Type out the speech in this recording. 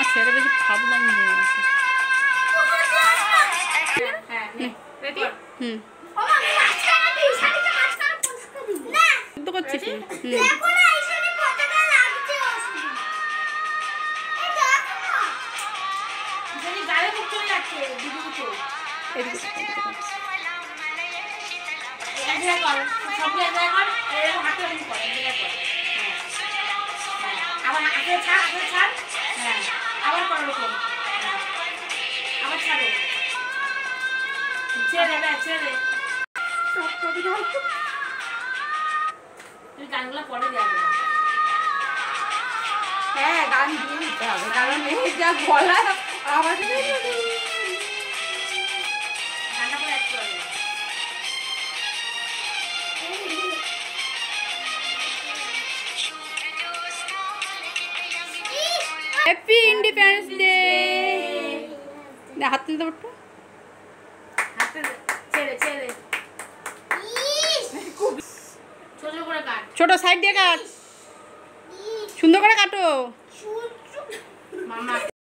ছেড়ে বেশি ভাবলাম করছি কি গানগুলো পরে দেওয়া যাবে। হ্যাঁ গান দিয়ে দিতে হবে কারণ এই যা গলা আওয়াজ গানটা পরে একটু হ্যাপি ইন্ডিপেন্ডেন্স ডে হাত তুলতে পারতো হাতে ছেড়ে ছেড়ে ছোট করে কাট ছোট সাইড দিয়ে কাট সুন্দর করে কাটো মামা